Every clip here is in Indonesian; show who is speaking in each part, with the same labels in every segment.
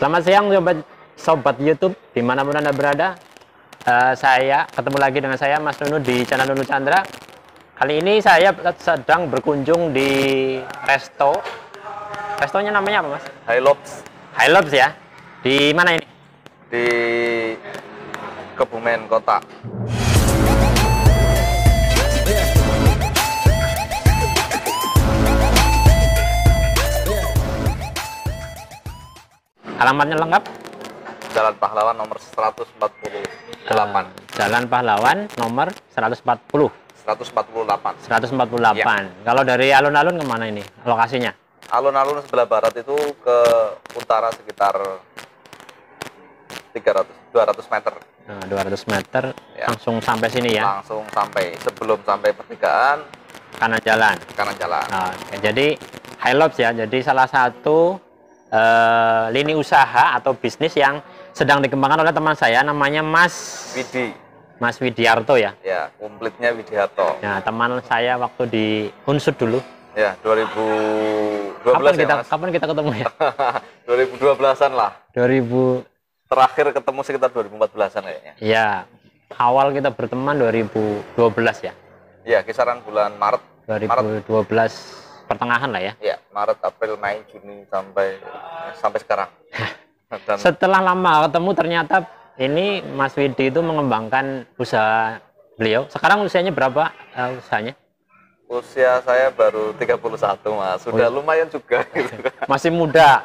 Speaker 1: Selamat siang sobat YouTube dimanapun Anda berada. Saya ketemu lagi dengan saya Mas Nunu di channel Nunu Chandra. Kali ini saya sedang berkunjung di resto. Restonya namanya apa, Mas?
Speaker 2: Hilobs.
Speaker 1: Hilobs ya. Di mana ini?
Speaker 2: Di Kebumen Kota.
Speaker 1: Alamatnya lengkap?
Speaker 2: Jalan Pahlawan nomor 148.
Speaker 1: Jalan Pahlawan nomor 140.
Speaker 2: 148.
Speaker 1: 148. Ya. Kalau dari alun-alun kemana ini lokasinya?
Speaker 2: Alun-alun sebelah barat itu ke utara sekitar 200 meter.
Speaker 1: Nah, 200 meter
Speaker 2: Ya.
Speaker 1: Langsung sampai sini ya?
Speaker 2: Langsung sampai, sebelum sampai pertigaan
Speaker 1: kanan jalan.
Speaker 2: Kanan jalan.
Speaker 1: Nah, jadi Hilobs ya, jadi salah satu lini usaha atau bisnis yang sedang dikembangkan oleh teman saya, namanya Mas Widiarto ya.
Speaker 2: Ya, komplitnya Widiarto.
Speaker 1: Nah, teman saya waktu di Unsud dulu.
Speaker 2: Ya, 2012
Speaker 1: kapan kita ketemu ya?
Speaker 2: 2012-an lah.
Speaker 1: 2000
Speaker 2: terakhir ketemu sekitar 2014-an kayaknya.
Speaker 1: Ya, awal kita berteman 2012 ya.
Speaker 2: Ya, kisaran bulan Maret.
Speaker 1: 2012 pertengahan lah ya.
Speaker 2: Ya, Maret, April, Mei, Juni sampai sekarang. Dan
Speaker 1: setelah lama ketemu ternyata ini Mas Widi itu mengembangkan usaha beliau. Sekarang usianya berapa usahanya?
Speaker 2: Usia saya baru 31, Mas. Sudah lumayan juga gitu.
Speaker 1: Masih muda.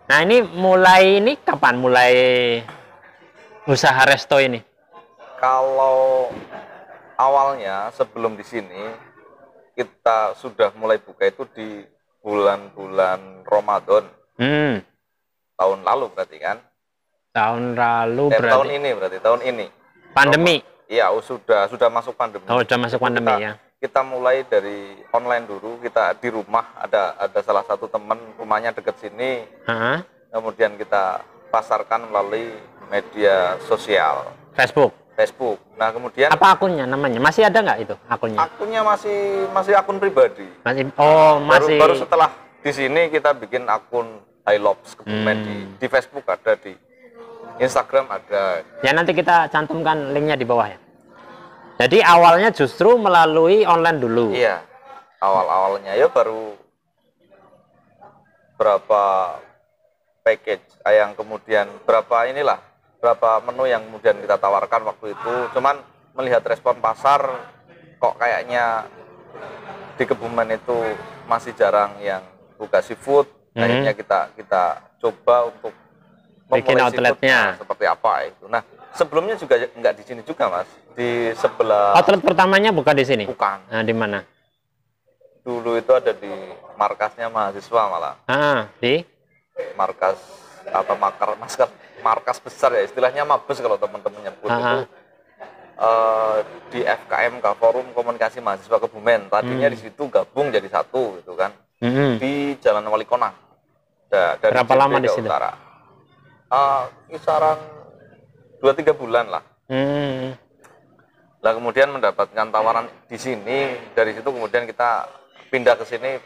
Speaker 1: Nah, ini kapan mulai usaha resto ini?
Speaker 2: Kalau awalnya sebelum di sini kita sudah mulai buka itu di bulan-bulan Ramadan. Tahun lalu berarti kan?
Speaker 1: Tahun lalu berarti.
Speaker 2: Tahun ini.
Speaker 1: Pandemi.
Speaker 2: Iya, sudah masuk pandemi.
Speaker 1: Oh, sudah masuk pandemi ya.
Speaker 2: Kita mulai dari online dulu, kita di rumah, ada salah satu teman rumahnya dekat sini. Kemudian kita pasarkan melalui media sosial. Facebook. Nah, kemudian
Speaker 1: apa akunnya namanya? Masih ada nggak itu akunnya?
Speaker 2: Akunnya masih akun pribadi.
Speaker 1: Masih.
Speaker 2: Baru setelah di sini kita bikin akun Hilobs Kebumen di Facebook ada, di Instagram ada. Ya,
Speaker 1: nanti kita cantumkan linknya di bawah ya. Jadi awalnya justru melalui online dulu.
Speaker 2: Iya. Awalnya ya baru berapa package yang kemudian berapa menu yang kemudian kita tawarkan waktu itu. Cuman melihat respon pasar kok kayaknya di Kebumen itu masih jarang yang buka seafood. Akhirnya kita coba untuk
Speaker 1: bikin outletnya
Speaker 2: seperti apa itu. Nah, sebelumnya juga nggak di sini juga, Mas. Di sebelah.
Speaker 1: Outlet pertamanya bukan di sini?
Speaker 2: Bukan.
Speaker 1: Nah, di mana?
Speaker 2: Dulu itu ada di markasnya mahasiswa malah.
Speaker 1: Di
Speaker 2: markas atau markas besar ya, istilahnya Mabes kalau teman-teman nyebut itu. Di FKM Forum Komunikasi Mahasiswa Kebumen. Tadinya di situ gabung jadi satu gitu kan. Di Jalan Walikona.
Speaker 1: Berapa lama di situ?
Speaker 2: Kisaran 2-3 bulan lah. Lah kemudian mendapatkan tawaran di sini, dari situ kemudian kita pindah ke sini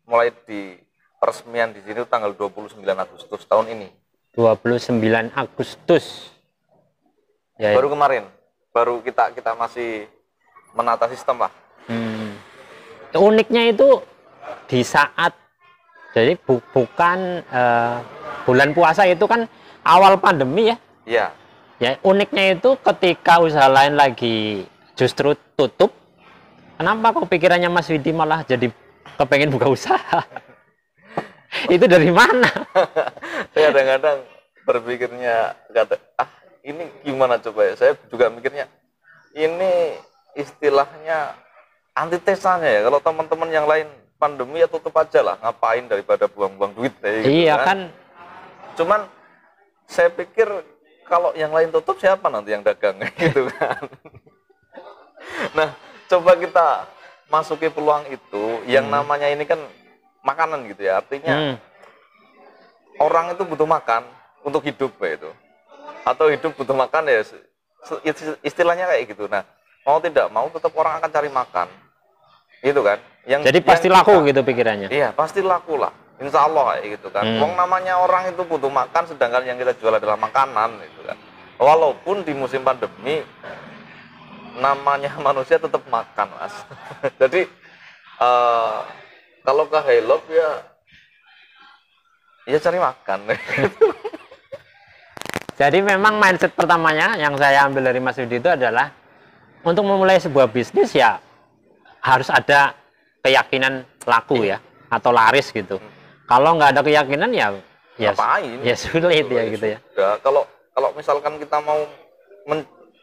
Speaker 2: mulai di peresmian di sini tanggal 29 Agustus tahun ini. 29
Speaker 1: Agustus.
Speaker 2: Ya, baru kemarin. Baru kita masih menata sistem lah.
Speaker 1: Uniknya itu di saat jadi bukan bulan puasa itu kan awal pandemi ya.
Speaker 2: Iya.
Speaker 1: Ya, uniknya itu ketika usaha lain lagi justru tutup. Kenapa kok pikirannya Mas Widi malah jadi kepengen buka usaha? Itu dari mana?
Speaker 2: Saya kadang-kadang berpikirnya ini gimana coba ya? Saya juga mikirnya ini istilahnya antitesanya ya. Kalau teman-teman yang lain pandemi ya tutup aja lah, ngapain daripada buang-buang duit gitu.
Speaker 1: Iya kan.
Speaker 2: Cuman saya pikir kalau yang lain tutup siapa nanti yang dagang gitu kan. Nah, coba kita masuki peluang itu. Yang namanya ini kan makanan gitu ya, artinya orang itu butuh makan untuk hidup itu, atau hidup butuh makan ya, istilahnya kayak gitu. Nah, mau tidak mau tetap orang akan cari makan, gitu kan? Jadi
Speaker 1: pasti laku gitu pikirannya.
Speaker 2: Iya, pasti laku lah. Insya Allah kayak gitu kan. Wong namanya orang itu butuh makan, sedangkan yang kita jual adalah makanan gitu kan. Walaupun di musim pandemi namanya manusia tetap makan, Mas. Jadi kalau ke Hilop ya cari makan.
Speaker 1: Jadi memang mindset pertamanya yang saya ambil dari Mas Yudi itu adalah untuk memulai sebuah bisnis ya harus ada keyakinan laku ya atau laris gitu. Kalau nggak ada keyakinan ya
Speaker 2: Ngapain?
Speaker 1: ya sulit ya gitu ya.
Speaker 2: Sudah. Kalau misalkan kita mau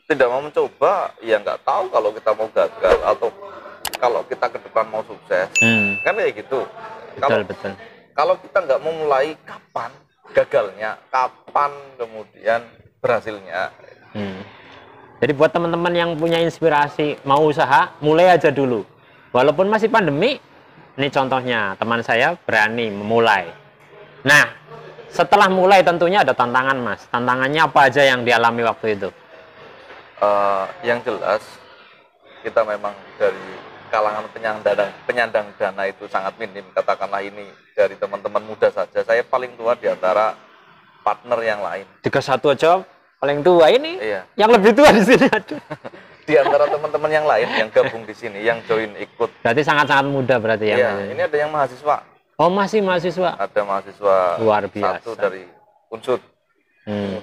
Speaker 2: tidak mau mencoba, ya nggak tahu kalau kita mau gagal atau kalau kita ke depan mau sukses. Kan kayak gitu.
Speaker 1: Betul.
Speaker 2: Kalau kita nggak mau mulai, kapan gagalnya, kapan kemudian berhasilnya.
Speaker 1: Jadi buat teman-teman yang punya inspirasi mau usaha, mulai aja dulu. Walaupun masih pandemi, ini contohnya teman saya berani memulai. Nah, setelah mulai tentunya ada tantangan, Mas. Tantangannya apa aja yang dialami waktu itu?
Speaker 2: Yang jelas kita memang dari kalangan penyandang dana itu sangat minim. Katakanlah ini dari teman-teman muda saja, saya paling tua di antara partner yang lain.
Speaker 1: 31 aja paling tua ini,
Speaker 2: iya.
Speaker 1: Yang lebih tua di sini ada.
Speaker 2: Di antara teman-teman yang lain yang gabung di sini, yang join ikut.
Speaker 1: Berarti sangat-sangat muda berarti ya?
Speaker 2: Iya, ini ada yang mahasiswa.
Speaker 1: Oh, masih mahasiswa?
Speaker 2: Ada mahasiswa
Speaker 1: luar biasa.
Speaker 2: Satu dari Unsud.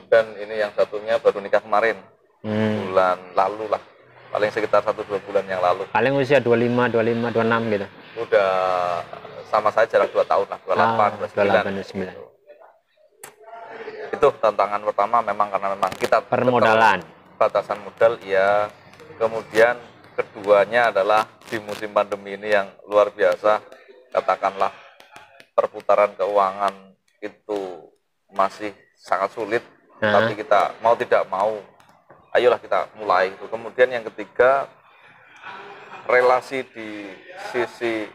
Speaker 2: Dan ini yang satunya baru nikah kemarin. Bulan lalu lah. Paling sekitar 1-2 bulan yang lalu.
Speaker 1: Paling usia 25, 26 gitu?
Speaker 2: Udah sama saya jarak 2 tahun lah, 28, 29. Itu tantangan pertama memang karena memang kita
Speaker 1: permodalan.
Speaker 2: Batasan modal ya. Kemudian keduanya adalah di musim pandemi ini yang luar biasa, katakanlah perputaran keuangan itu masih sangat sulit. Tapi kita mau tidak mau, ayolah kita mulai itu. Kemudian yang ketiga, relasi di sisi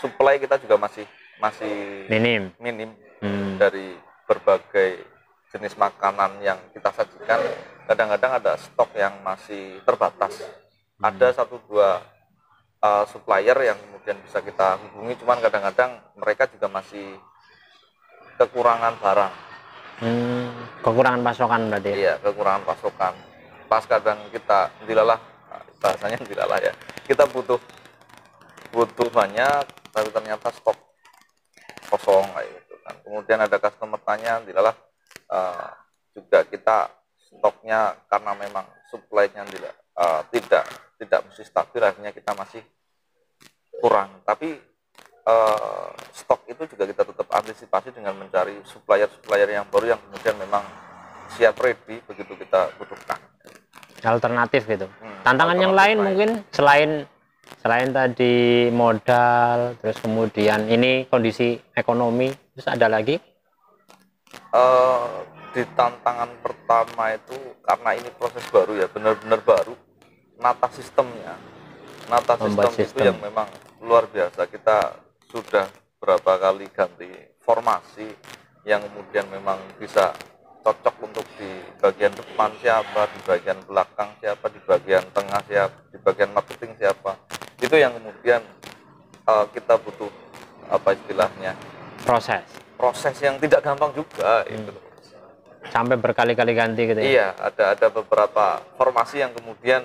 Speaker 2: supply kita juga masih minim. Dari berbagai jenis makanan yang kita sajikan, kadang-kadang ada stok yang masih terbatas. Ada 1-2 supplier yang kemudian bisa kita hubungi, cuman kadang-kadang mereka juga masih kekurangan barang.
Speaker 1: Kekurangan pasokan berarti?
Speaker 2: Iya, kekurangan pasokan. Pas kadang kita dilalah, bahasanya dilalah ya, kita butuh banyak, tapi ternyata stok kosong kayak gitu kan. Kemudian ada customer tanya, dilalah juga kita stoknya karena memang supply-nya tidak mesti stabil, akhirnya kita masih kurang. Tapi stok itu juga kita tetap antisipasi dengan mencari supplier yang baru yang kemudian memang siap ready begitu kita butuhkan.
Speaker 1: Alternatif gitu. Tantangan yang lain mungkin selain tadi modal, terus kemudian ini kondisi ekonomi, terus ada lagi?
Speaker 2: Di tantangan pertama itu karena ini proses baru ya, benar-benar baru. Nata sistem itu yang memang luar biasa. Kita sudah berapa kali ganti formasi yang kemudian memang bisa cocok untuk di bagian depan siapa, di bagian belakang siapa, di bagian tengah siapa, di bagian marketing siapa. Itu yang kemudian kita butuh apa istilahnya, proses yang tidak gampang juga. Itu
Speaker 1: sampai berkali-kali ganti gitu ya?
Speaker 2: Iya, ada beberapa formasi yang kemudian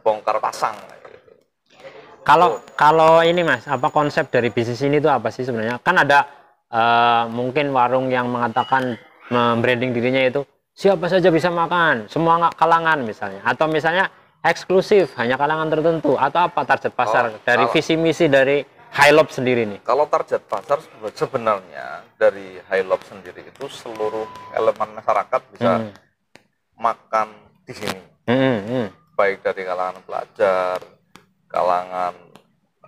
Speaker 2: bongkar pasang gitu.
Speaker 1: Kalau ini Mas, apa konsep dari bisnis ini tuh apa sih sebenarnya? Kan ada mungkin warung yang mengatakan membranding dirinya itu siapa saja bisa makan, semua kalangan misalnya, atau misalnya eksklusif hanya kalangan tertentu, atau apa target pasar dari visi misi dari Hilop sendiri nih? Kalau
Speaker 2: target pasar sebenarnya dari Hilop sendiri itu seluruh elemen masyarakat bisa makan di sini. Baik dari kalangan pelajar, kalangan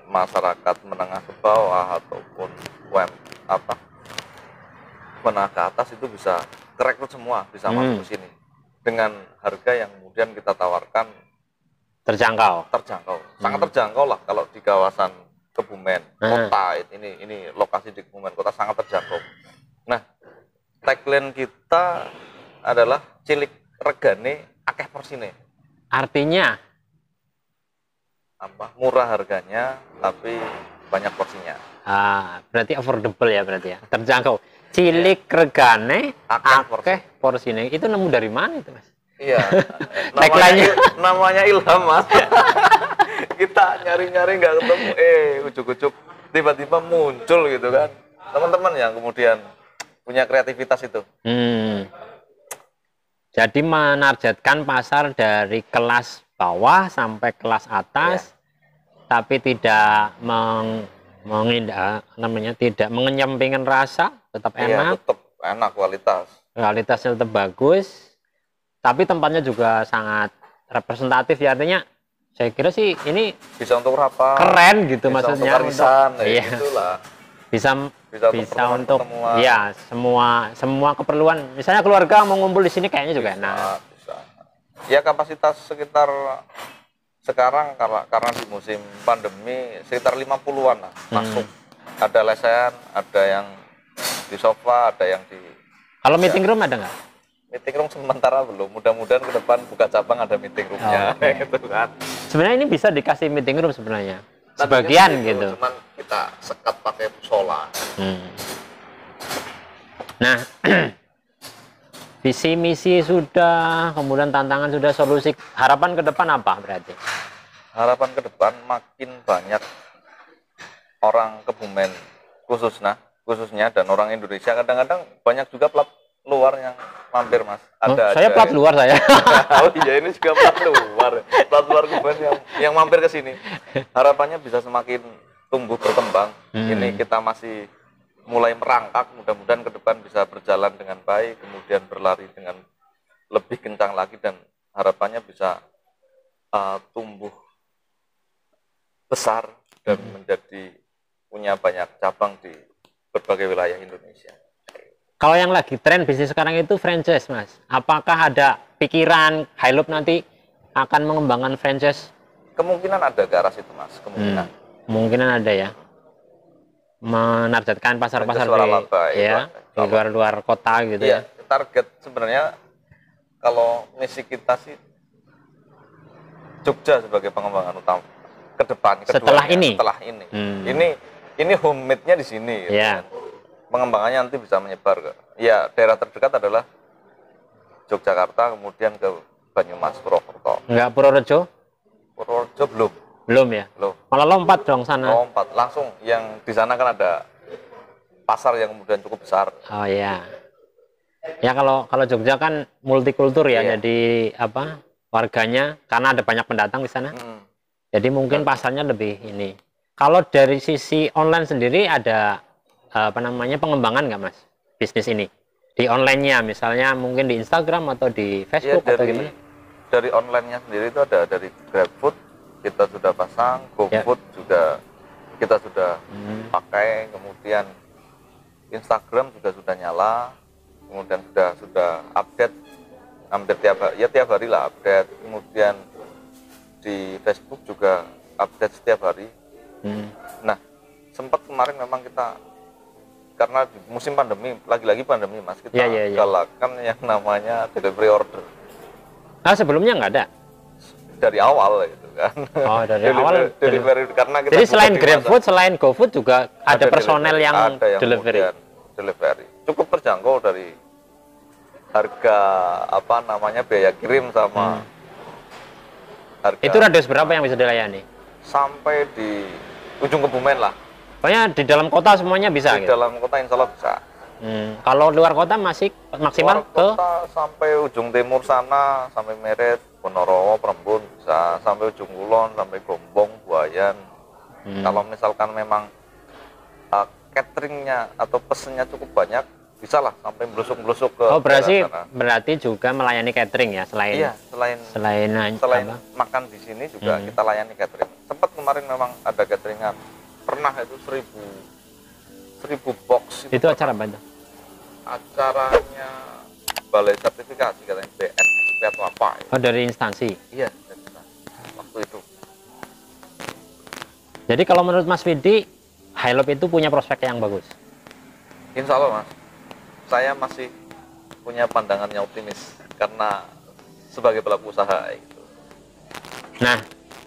Speaker 2: masyarakat menengah ke bawah ataupun menengah ke atas, itu bisa terekrut semua, bisa masuk ke sini dengan harga yang kemudian kita tawarkan
Speaker 1: terjangkau,
Speaker 2: sangat terjangkau lah. Kalau di kawasan Kebumen kota, ini lokasi di Kebumen kota sangat terjangkau. Nah, tagline kita adalah cilik regane akeh porsine.
Speaker 1: Artinya
Speaker 2: apa? Murah harganya tapi banyak porsinya.
Speaker 1: berarti affordable ya, berarti ya, terjangkau. Cilik regane, akeh porsine. Itu nemu dari mana itu, Mas?
Speaker 2: Iya. namanya ilham, Mas. Kita nyari-nyari nggak ketemu, ujuk-ujuk tiba-tiba muncul gitu kan. Teman-teman yang kemudian punya kreativitas itu.
Speaker 1: Jadi menargetkan pasar dari kelas bawah sampai kelas atas, tapi tidak tidak mengenyampingkan rasa, tetap enak.
Speaker 2: Tetap enak,
Speaker 1: kualitasnya tetap bagus, tapi tempatnya juga sangat representatif ya, artinya saya kira sih ini
Speaker 2: bisa untuk rapat,
Speaker 1: keren gitu,
Speaker 2: bisa
Speaker 1: maksudnya
Speaker 2: untuk arisan,
Speaker 1: itulah. bisa untuk
Speaker 2: pertemuan.
Speaker 1: Ya semua keperluan, misalnya keluarga mau ngumpul di sini kayaknya juga enak.
Speaker 2: Bisa. Ya kapasitas sekitar sekarang karena di musim pandemi sekitar 50-an lah masuk. Ada lesehan, ada yang di sofa, ada yang di.
Speaker 1: Kalau meeting room ada nggak?
Speaker 2: Meeting room sementara belum. Mudah-mudahan ke depan buka cabang ada meeting roomnya, gitu kan.
Speaker 1: Sebenarnya ini bisa dikasih meeting room sebenarnya. Sebagian gitu.
Speaker 2: Cuman kita sekat pakai musola.
Speaker 1: Nah, visi misi sudah, kemudian tantangan sudah, solusi, harapan ke depan apa berarti?
Speaker 2: Harapan ke depan makin banyak orang Kebumen khususnya dan orang Indonesia, kadang-kadang banyak juga plat luar yang mampir, Mas.
Speaker 1: Saya plat luar saya.
Speaker 2: Oh iya, ini juga plat luar Kebumen yang mampir ke sini. Harapannya bisa semakin tumbuh berkembang. Ini kita masih mulai merangkak, mudah-mudahan ke depan bisa berjalan dengan baik, kemudian berlari dengan lebih kencang lagi, dan harapannya bisa tumbuh besar dan menjadi punya banyak cabang di berbagai wilayah Indonesia.
Speaker 1: Kalau yang lagi tren bisnis sekarang itu franchise, Mas. Apakah ada pikiran Hilux nanti akan mengembangkan franchise?
Speaker 2: Kemungkinan ada ke arah situ, Mas.
Speaker 1: Kemungkinan ada ya. Menargetkan pasar-pasar di luar kota gitu ya.
Speaker 2: Target sebenarnya kalau misi kita sih Jogja sebagai pengembangan utama ke depan.
Speaker 1: Setelah ini.
Speaker 2: Ini homemade-nya di sini. Gitu. Pengembangannya nanti bisa menyebar ke. Ya, daerah terdekat adalah Yogyakarta, kemudian ke Banyumas, Purwokerto.
Speaker 1: Enggak Purworejo?
Speaker 2: Purworejo belum.
Speaker 1: Belum ya?
Speaker 2: Belum.
Speaker 1: Malah lompat dong sana.
Speaker 2: Lompat langsung, yang di sana kan ada pasar yang kemudian cukup besar.
Speaker 1: Oh iya. Ya kalau Jogja kan multikultur ya, jadi warganya karena ada banyak pendatang di sana. Jadi mungkin pasarnya lebih ini. Kalau dari sisi online sendiri ada pengembangan nggak, Mas, bisnis ini di online-nya, misalnya mungkin di Instagram atau di Facebook atau gimana?
Speaker 2: Dari online-nya sendiri itu ada dari GrabFood kita sudah pasang, GoFood juga kita sudah pakai, kemudian Instagram juga sudah nyala, kemudian sudah update hampir tiap hari lah update, kemudian di Facebook juga update setiap hari. Nah, sempat kemarin memang kita karena di musim pandemi, lagi-lagi pandemi, Mas, kita galakkan yang namanya delivery order.
Speaker 1: Sebelumnya nggak ada?
Speaker 2: Dari awal gitu kan.
Speaker 1: Oh, dari awal
Speaker 2: delivery karena kita
Speaker 1: jadi selain GrabFood, selain GoFood juga ada personel yang delivery. Cukup terjangkau dari harga biaya kirim sama harga. Itu radius berapa yang bisa dilayani? Sampai
Speaker 2: di ujung Kebumen lah.
Speaker 1: Pokoknya di dalam kota semuanya bisa.
Speaker 2: Di dalam kota insya Allah bisa.
Speaker 1: Kalau luar kota masih maksimal
Speaker 2: luar kota sampai ujung timur sana, sampai Meret, Ponorogo, Prembun bisa, sampai ujung Kulon, sampai Gombong, Buayan. Kalau misalkan memang cateringnya atau pesennya cukup banyak, bisa lah sampai belusuk-belusuk ke.
Speaker 1: Berarti juga melayani catering ya, selain
Speaker 2: makan di sini juga kita layani catering. Sempat kemarin memang ada cateringan, pernah itu 1000 box.
Speaker 1: Itu acara apa itu?
Speaker 2: Acaranya balai sertifikasi katanya BNSP atau apa ya.
Speaker 1: Oh, dari instansi?
Speaker 2: Iya, dari instansi waktu itu.
Speaker 1: Jadi kalau menurut Mas Widi, Hilux itu punya prospek yang bagus?
Speaker 2: Insya Allah, Mas. Saya masih punya pandangannya optimis karena sebagai pelaku usaha itu.
Speaker 1: Nah,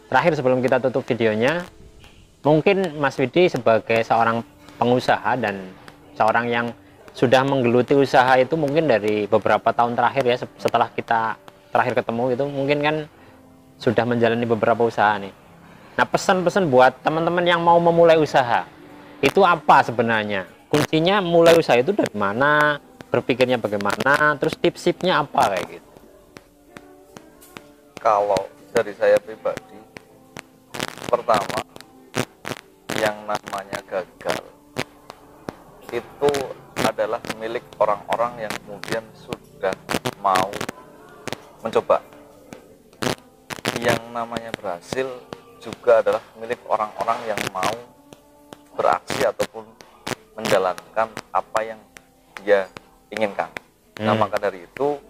Speaker 1: terakhir sebelum kita tutup videonya, Mungkin Mas Widi sebagai seorang pengusaha dan seorang yang sudah menggeluti usaha itu mungkin dari beberapa tahun terakhir ya, setelah kita terakhir ketemu itu mungkin kan sudah menjalani beberapa usaha nih. Nah, pesan-pesan buat teman-teman yang mau memulai usaha itu apa sebenarnya? Kuncinya mulai usaha itu dari mana, berpikirnya bagaimana, terus tips-tipsnya apa kayak gitu.
Speaker 2: Kalau dari saya pribadi, pertama, yang namanya gagal itu adalah milik orang-orang yang kemudian sudah mau mencoba. Yang namanya berhasil juga adalah milik orang-orang yang mau beraksi ataupun menjalankan apa yang dia inginkan. Nah, maka dari itu,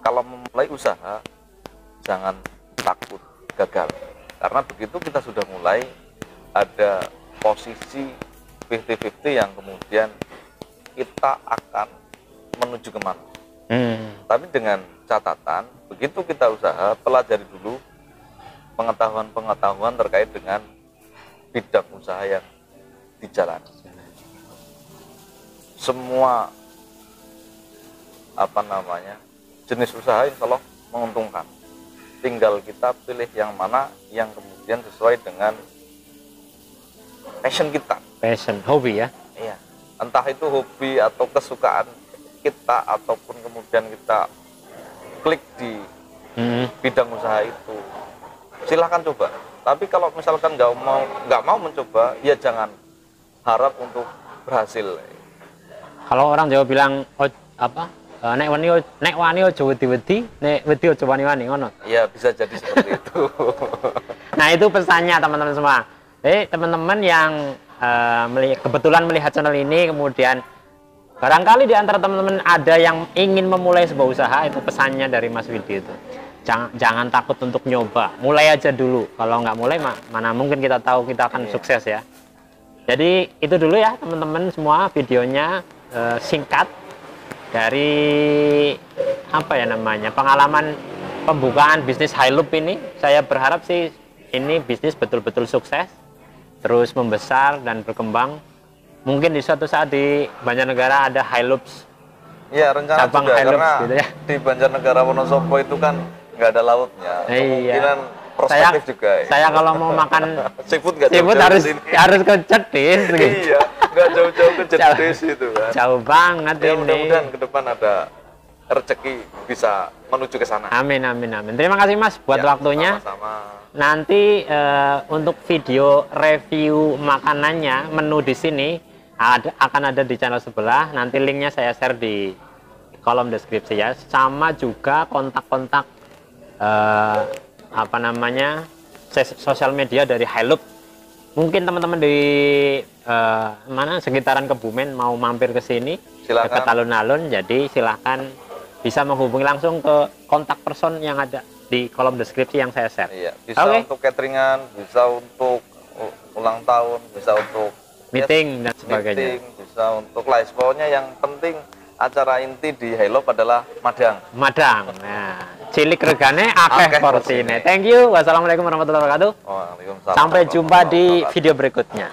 Speaker 2: kalau memulai usaha, jangan takut gagal. Karena begitu kita sudah mulai, ada posisi 50-50 yang kemudian kita akan menuju kemana. Tapi dengan catatan, begitu kita usaha, pelajari dulu pengetahuan-pengetahuan terkait dengan bidang usaha yang dijalani. Semua jenis usaha insya Allah menguntungkan. Tinggal kita pilih yang mana yang kemudian sesuai dengan passion kita.
Speaker 1: Passion, hobi ya?
Speaker 2: Iya. Entah itu hobi atau kesukaan kita, ataupun kemudian kita klik di bidang usaha itu. Silahkan coba. Tapi kalau misalkan nggak mau mencoba, ya jangan harap untuk berhasil.
Speaker 1: Kalau orang Jawa bilang nek wani aja wedi-wedi, nek wedi aja wani-wani ngono.
Speaker 2: Iya, bisa jadi seperti itu.
Speaker 1: Nah, itu pesannya teman-teman semua. Teman-teman yang kebetulan melihat channel ini, kemudian barangkali di antara teman-teman ada yang ingin memulai sebuah usaha, itu pesannya dari Mas Widi itu. Jangan takut untuk nyoba, mulai aja dulu. Kalau nggak mulai, mana mungkin kita tahu kita akan sukses ya. Jadi itu dulu ya teman-teman semua, videonya singkat dari pengalaman pembukaan bisnis Hiloop ini. Saya berharap sih ini bisnis betul-betul sukses, terus membesar dan berkembang. Mungkin di suatu saat di Banjarnegara ada Hiloop.
Speaker 2: Iya, rencana
Speaker 1: cabang
Speaker 2: juga,
Speaker 1: Hiloop
Speaker 2: karena
Speaker 1: gitu ya.
Speaker 2: di Banjarnegara Wonosobo itu kan nggak ada lautnya. Kemungkinan perspektif juga.
Speaker 1: Saya kalau mau makan
Speaker 2: seafood
Speaker 1: harus ke Cetis gitu.
Speaker 2: Iya, nggak jauh-jauh ke Cetis itu kan.
Speaker 1: Jauh banget
Speaker 2: ya,
Speaker 1: ini.
Speaker 2: Mudah-mudahan ke depan ada rezeki bisa menuju ke sana.
Speaker 1: Amin. Terima kasih Mas buat waktunya.
Speaker 2: Sama-sama.
Speaker 1: Nanti untuk video review makanannya, menu di sini akan ada di channel sebelah. Nanti linknya saya share di kolom deskripsi ya. Sama juga kontak-kontak sosial media dari Hiloop. Mungkin teman-teman di sekitaran Kebumen mau mampir ke sini, dekat alun-alun, jadi silahkan bisa menghubungi langsung ke kontak person yang ada di kolom deskripsi yang saya share.
Speaker 2: Iya, bisa untuk cateringan, bisa untuk ulang tahun, bisa untuk
Speaker 1: meeting dan sebagainya.
Speaker 2: Bisa untuk live. Pokoknya yang penting acara inti di Hiloop adalah madang.
Speaker 1: Nah, cilik regane akeh porsine. Thank you. Wassalamualaikum warahmatullahi wabarakatuh.
Speaker 2: Waalaikumsalam.
Speaker 1: Sampai jumpa di video berikutnya.